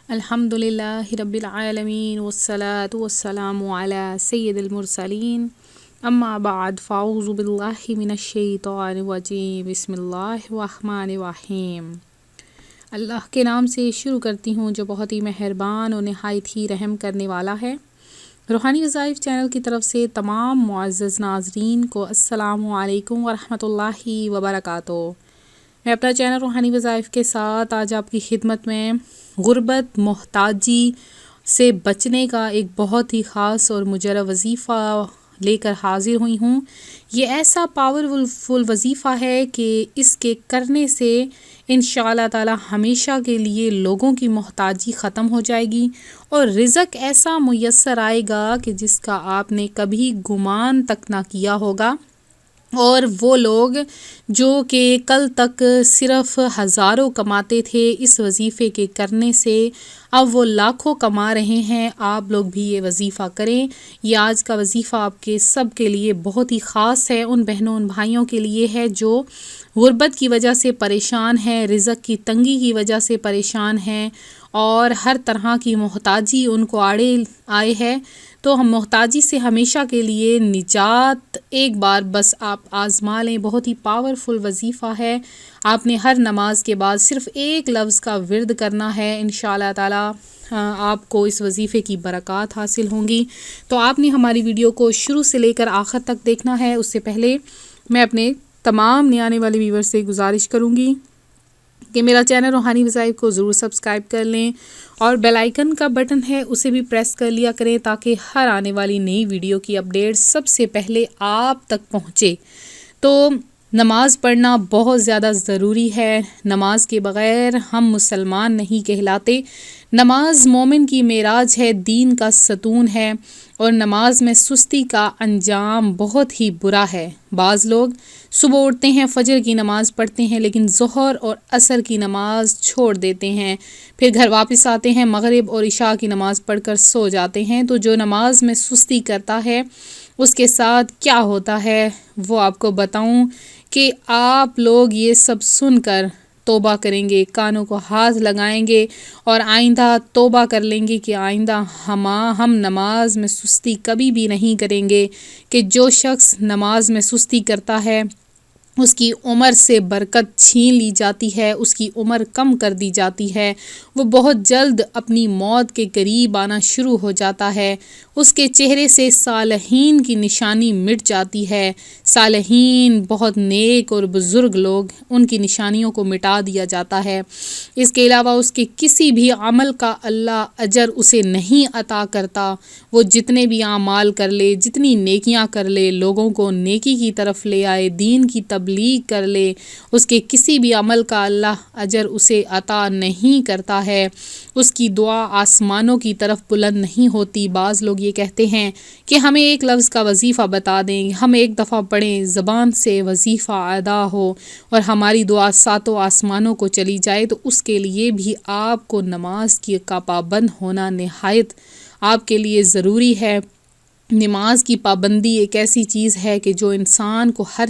الحمد للہ رب العالمین والصلاة والسلام علی سید المرسلین اما بعد فاعوذ باللہ من الشیطان الرجیم بسم اللہ الرحمن الرحیم۔ اللہ کے نام سے شروع کرتی ہوں جو بہت ہی مہربان اور نہایت ہی رحم کرنے والا ہے۔ روحانی وظائف چینل کی طرف سے تمام معزز ناظرین کو السلام علیکم ورحمۃ اللہ وبرکاتہ۔ میں اپنا چینل روحانی وظائف کے ساتھ آج آپ کی خدمت میں غربت محتاجی سے بچنے کا ایک بہت ہی خاص اور مجرب وظیفہ لے کر حاضر ہوئی ہوں۔ یہ ایسا پاورفل وظیفہ ہے کہ اس کے کرنے سے انشاءاللہ تعالی ہمیشہ کے لیے لوگوں کی محتاجی ختم ہو جائے گی اور رزق ایسا میسر آئے گا کہ جس کا آپ نے کبھی گمان تک نہ کیا ہوگا۔ اور وہ لوگ جو کہ کل تک صرف ہزاروں کماتے تھے اس وظیفے کے کرنے سے، اب وہ لاکھوں کما رہے ہیں۔ آپ لوگ بھی یہ وظیفہ کریں۔ یہ آج کا وظیفہ آپ کے سب کے لیے بہت ہی خاص ہے، ان بہنوں ان بھائیوں کے لیے ہے جو غربت کی وجہ سے پریشان ہیں، رزق کی تنگی کی وجہ سے پریشان ہیں اور ہر طرح کی محتاجی ان کو آڑے آئے ہے۔ تو ہم محتاجی سے ہمیشہ کے لیے نجات ایک بار بس آپ آزما لیں۔ بہت ہی پاورفل وظیفہ ہے۔ آپ نے ہر نماز کے بعد صرف ایک لفظ کا ورد کرنا ہے، انشاءاللہ تعالی آپ کو اس وظیفے کی برکات حاصل ہوں گی۔ تو آپ نے ہماری ویڈیو کو شروع سے لے کر آخر تک دیکھنا ہے۔ اس سے پہلے میں اپنے تمام نئے آنے والے ویور سے گزارش کروں گی کہ میرا چینل روحانی وظائف کو ضرور سبسکرائب کر لیں اور بیل آئیکن کا بٹن ہے اسے بھی پریس کر لیا کریں تاکہ ہر آنے والی نئی ویڈیو کی اپڈیٹ سب سے پہلے آپ تک پہنچے۔ تو نماز پڑھنا بہت زیادہ ضروری ہے۔ نماز کے بغیر ہم مسلمان نہیں کہلاتے۔ نماز مومن کی معراج ہے، دین کا ستون ہے اور نماز میں سستی کا انجام بہت ہی برا ہے۔ بعض لوگ صبح اٹھتے ہیں، فجر کی نماز پڑھتے ہیں لیکن ظہر اور عصر کی نماز چھوڑ دیتے ہیں، پھر گھر واپس آتے ہیں، مغرب اور عشاء کی نماز پڑھ کر سو جاتے ہیں۔ تو جو نماز میں سستی کرتا ہے اس کے ساتھ کیا ہوتا ہے وہ آپ کو بتاؤں کہ آپ لوگ یہ سب سن کر توبہ کریں گے، کانوں کو ہاتھ لگائیں گے اور آئندہ توبہ کر لیں گے کہ آئندہ ہم نماز میں سستی کبھی بھی نہیں کریں گے۔ کہ جو شخص نماز میں سستی کرتا ہے اس کی عمر سے برکت چھین لی جاتی ہے، اس کی عمر کم کر دی جاتی ہے، وہ بہت جلد اپنی موت کے قریب آنا شروع ہو جاتا ہے، اس کے چہرے سے صالحین کی نشانی مٹ جاتی ہے۔ صالحین بہت نیک اور بزرگ لوگ، ان کی نشانیوں کو مٹا دیا جاتا ہے۔ اس کے علاوہ اس کے کسی بھی عمل کا اللہ اجر اسے نہیں عطا کرتا۔ وہ جتنے بھی اعمال کر لے، جتنی نیکیاں کر لے، لوگوں کو نیکی کی طرف لے آئے، دین کی تبلیغ کر لے، اس کے کسی بھی عمل کا اللہ اجر اسے عطا نہیں کرتا ہے۔ اس کی دعا آسمانوں کی طرف بلند نہیں ہوتی۔ بعض لوگ یہ کہتے ہیں کہ ہمیں ایک لفظ کا وظیفہ بتا دیں، ہم ایک دفعہ پڑھیں، زبان سے وظیفہ ادا ہو اور ہماری دعا ساتوں آسمانوں کو چلی جائے۔ تو اس کے لیے بھی آپ کو نماز کا پابند ہونا نہایت آپ کے لیے ضروری ہے۔ نماز کی پابندی ایک ایسی چیز ہے کہ جو انسان کو ہر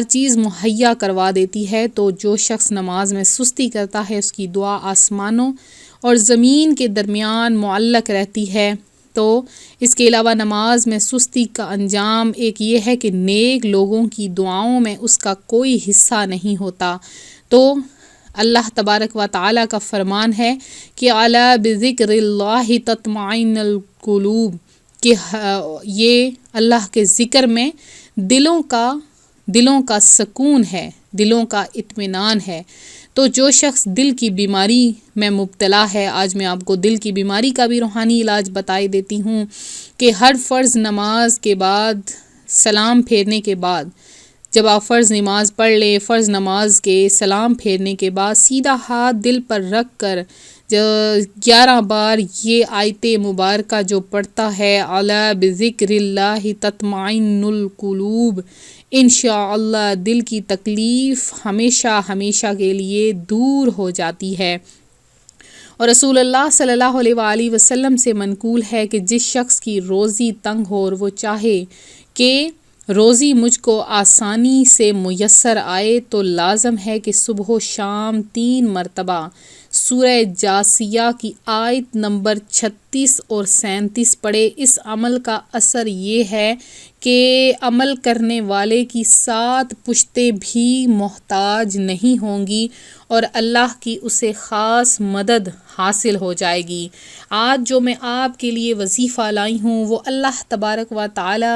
چیز مہیا کروا دیتی ہے۔ تو جو شخص نماز میں سستی کرتا ہے اس کی دعا آسمانوں اور زمین کے درمیان معلق رہتی ہے۔ تو اس کے علاوہ نماز میں سستی کا انجام ایک یہ ہے کہ نیک لوگوں کی دعاؤں میں اس کا کوئی حصہ نہیں ہوتا۔ تو اللہ تبارک و تعالیٰ کا فرمان ہے کہ الا بذکر اللہ تطمئن القلوب، کہ یہ اللہ کے ذکر میں دلوں کا سکون ہے، دلوں کا اطمینان ہے۔ تو جو شخص دل کی بیماری میں مبتلا ہے، آج میں آپ کو دل کی بیماری کا بھی روحانی علاج بتائی دیتی ہوں کہ ہر فرض نماز کے بعد، سلام پھیرنے کے بعد، جب آپ فرض نماز پڑھ لیں، فرض نماز کے سلام پھیرنے کے بعد سیدھا ہاتھ دل پر رکھ کر 11 بار یہ آیت مبارکہ جو پڑھتا ہے الا بذکر اللہ تطمئن القلوب، انشاءاللہ دل کی تکلیف ہمیشہ کے لیے دور ہو جاتی ہے۔ اور رسول اللہ صلی اللہ علیہ وآلہ وسلم سے منقول ہے کہ جس شخص کی روزی تنگ ہو اور وہ چاہے کہ روزی مجھ کو آسانی سے میسر آئے تو لازم ہے کہ صبح و شام 3 مرتبہ سورہ جاسیہ کی آیت نمبر 36 اور 37 پڑھے۔ اس عمل کا اثر یہ ہے کہ عمل کرنے والے کی 7 پشتیں بھی محتاج نہیں ہوں گی اور اللہ کی اسے خاص مدد حاصل ہو جائے گی۔ آج جو میں آپ کے لیے وظیفہ لائی ہوں وہ اللہ تبارک و تعالی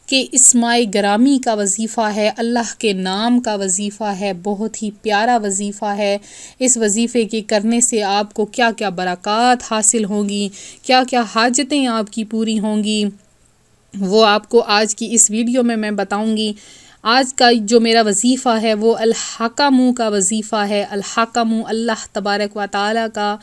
کے اسماء گرامی کا وظیفہ ہے، اللہ کے نام کا وظیفہ ہے، بہت ہی پیارا وظیفہ ہے۔ اس وظیفے کے کرنے سے آپ کو کیا کیا برکات حاصل ہوں گی، کیا کیا حاجتیں آپ کی پوری ہوں گی، وہ آپ کو آج کی اس ویڈیو میں بتاؤں گی۔ آج کا جو میرا وظیفہ ہے وہ الحکم کا وظیفہ ہے۔ الحکم اللہ تبارک و تعالی کا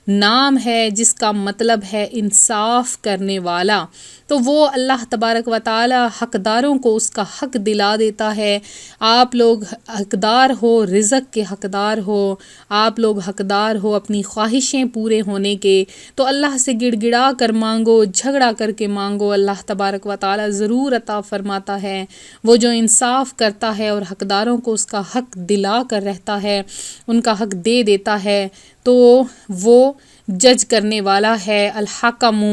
نام ہے جس کا مطلب ہے انصاف کرنے والا۔ تو وہ اللہ تبارک و تعالی حقداروں کو اس کا حق دلا دیتا ہے۔ آپ لوگ حقدار ہو، رزق کے حقدار ہو، آپ لوگ حقدار ہو اپنی خواہشیں پورے ہونے کے، تو اللہ سے گڑ گڑا کر مانگو، جھگڑا کر کے مانگو، اللہ تبارک و تعالی ضرور عطا فرماتا ہے۔ وہ جو انصاف کرتا ہے اور حقداروں کو اس کا حق دلا کر رہتا ہے، ان کا حق دے دیتا ہے، تو وہ جج کرنے والا ہے۔ الحکم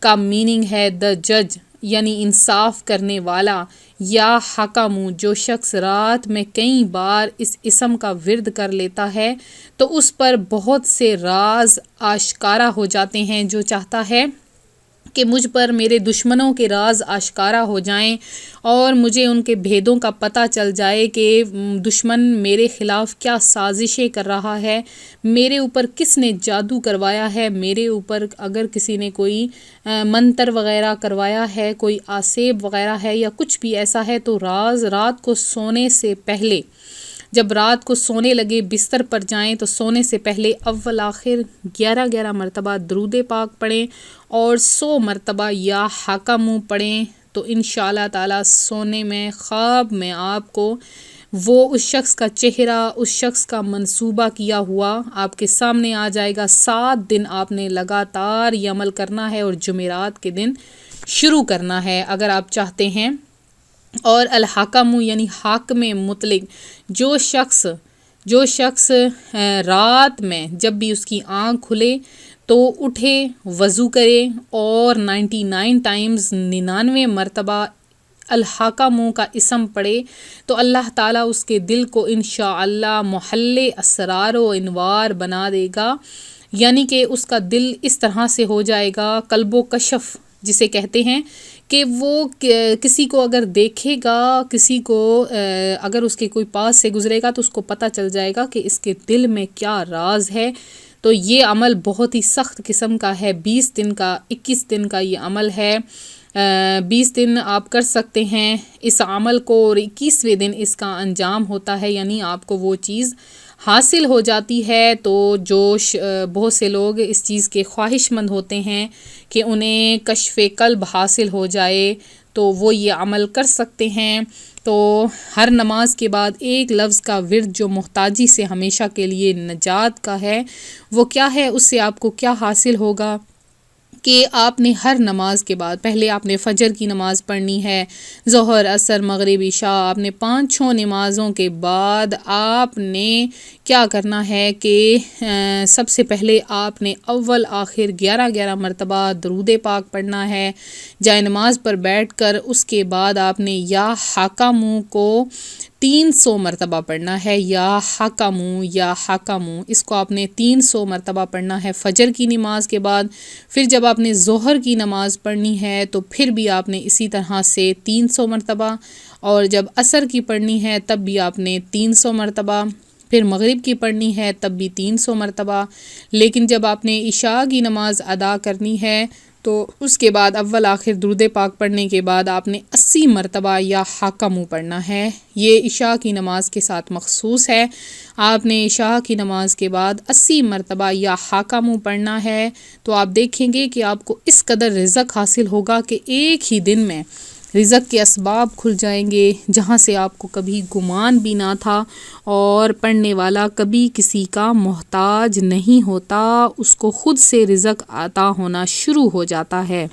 کا میننگ ہے دا جج، یعنی انصاف کرنے والا، یا حکم۔ جو شخص رات میں کئی بار اس اسم کا ورد کر لیتا ہے تو اس پر بہت سے راز آشکارا ہو جاتے ہیں۔ جو چاہتا ہے کہ مجھ پر میرے دشمنوں کے راز آشکارا ہو جائیں اور مجھے ان کے بھیدوں کا پتہ چل جائے کہ دشمن میرے خلاف کیا سازشیں کر رہا ہے، میرے اوپر کس نے جادو کروایا ہے، میرے اوپر اگر کسی نے کوئی منتر وغیرہ کروایا ہے، کوئی آسیب وغیرہ ہے یا کچھ بھی ایسا ہے، تو رات کو سونے سے پہلے، جب رات کو سونے لگے بستر پر جائیں تو سونے سے پہلے اول آخر 11 مرتبہ درود پاک پڑھیں اور 100 مرتبہ یا حکم پڑھیں، تو انشاءاللہ تعالی سونے میں خواب میں آپ کو وہ اس شخص کا چہرہ، اس شخص کا منصوبہ کیا ہوا آپ کے سامنے آ جائے گا۔ 7 دن آپ نے لگاتار یہ عمل کرنا ہے اور جمعرات کے دن شروع کرنا ہے اگر آپ چاہتے ہیں۔ اور الحکم یعنی حاکم مطلق، جو شخص رات میں جب بھی اس کی آنکھ کھلے تو اٹھے، وضو کرے اور 99 ٹائمز 99 مرتبہ الحکم کا اسم پڑھے، تو اللہ تعالیٰ اس کے دل کو انشاءاللہ محل اسرار و انوار بنا دے گا، یعنی کہ اس کا دل اس طرح سے ہو جائے گا قلب و کشف جسے کہتے ہیں، کہ وہ کسی کو اگر دیکھے گا، کسی کو اگر اس کے کوئی پاس سے گزرے گا تو اس کو پتہ چل جائے گا کہ اس کے دل میں کیا راز ہے۔ تو یہ عمل بہت ہی سخت قسم کا ہے، 20 دن کا 21 دن کا یہ عمل ہے۔ 20 دن آپ کر سکتے ہیں اس عمل کو اور 21ویں دن اس کا انجام ہوتا ہے، یعنی آپ کو وہ چیز حاصل ہو جاتی ہے۔ تو جو بہت سے لوگ اس چیز کے خواہش مند ہوتے ہیں کہ انہیں کشف قلب حاصل ہو جائے تو وہ یہ عمل کر سکتے ہیں۔ تو ہر نماز کے بعد ایک لفظ کا ورد جو محتاجی سے ہمیشہ کے لیے نجات کا ہے، وہ کیا ہے، اس سے آپ کو کیا حاصل ہوگا کہ آپ نے ہر نماز کے بعد، پہلے آپ نے فجر کی نماز پڑھنی ہے، ظہر، عصر، مغرب، عشاء، آپ نے 5 نمازوں کے بعد آپ نے کیا کرنا ہے کہ سب سے پہلے آپ نے اول آخر 11 مرتبہ درود پاک پڑھنا ہے جائے نماز پر بیٹھ کر۔ اس کے بعد آپ نے یا حکم کو 300 مرتبہ پڑھنا ہے، یا حکم، اس کو آپ نے 300 مرتبہ پڑھنا ہے فجر کی نماز کے بعد۔ پھر جب آپ نے ظہر کی نماز پڑھنی ہے تو پھر بھی آپ نے اسی طرح سے 300 مرتبہ، اور جب عصر کی پڑھنی ہے تب بھی آپ نے 300 مرتبہ، پھر مغرب کی پڑھنی ہے تب بھی 300 مرتبہ، لیکن جب آپ نے عشاء کی نماز ادا کرنی ہے تو اس کے بعد اول آخر درود پاک پڑھنے کے بعد آپ نے 80 مرتبہ یا حکم پڑھنا ہے۔ یہ عشاء کی نماز کے ساتھ مخصوص ہے، آپ نے عشاء کی نماز کے بعد 80 مرتبہ یا حکم پڑھنا ہے، تو آپ دیکھیں گے کہ آپ کو اس قدر رزق حاصل ہوگا کہ ایک ہی دن میں رزق کے اسباب کھل جائیں گے جہاں سے آپ کو کبھی گمان بھی نہ تھا، اور پڑھنے والا کبھی کسی کا محتاج نہیں ہوتا، اس کو خود سے رزق عطا ہونا شروع ہو جاتا ہے۔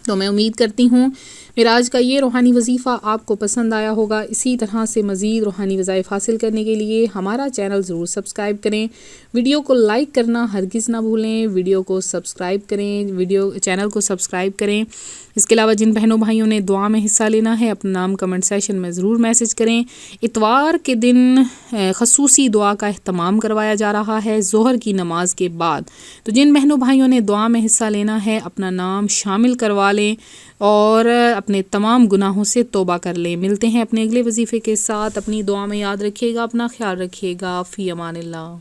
تو میں امید کرتی ہوں میرا آج کا یہ روحانی وظیفہ آپ کو پسند آیا ہوگا. اسی طرح سے مزید روحانی وظائف حاصل کرنے کے لیے ہمارا چینل ضرور سبسکرائب کریں. ویڈیو کو لائک کرنا ہرگز نہ بھولیں. ویڈیو کو سبسکرائب کریں، چینل کو سبسکرائب کریں. اس کے علاوہ جن بہنوں بھائیوں نے دعا میں حصہ لینا ہے اپنا نام کمنٹ سیشن میں ضرور میسج کریں. اتوار کے دن خصوصی دعا کا اہتمام کروایا جا رہا ہے ظہر کی نماز کے بعد. تو جن بہنوں بھائیوں نے دعا میں حصہ لینا ہے اپنا نام شامل کروا لیں اور اپنے تمام گناہوں سے توبہ کر لیں. ملتے ہیں اپنے اگلے وظیفے کے ساتھ. اپنی دعا میں یاد رکھیے گا، اپنا خیال رکھیے گا. فی امان اللہ.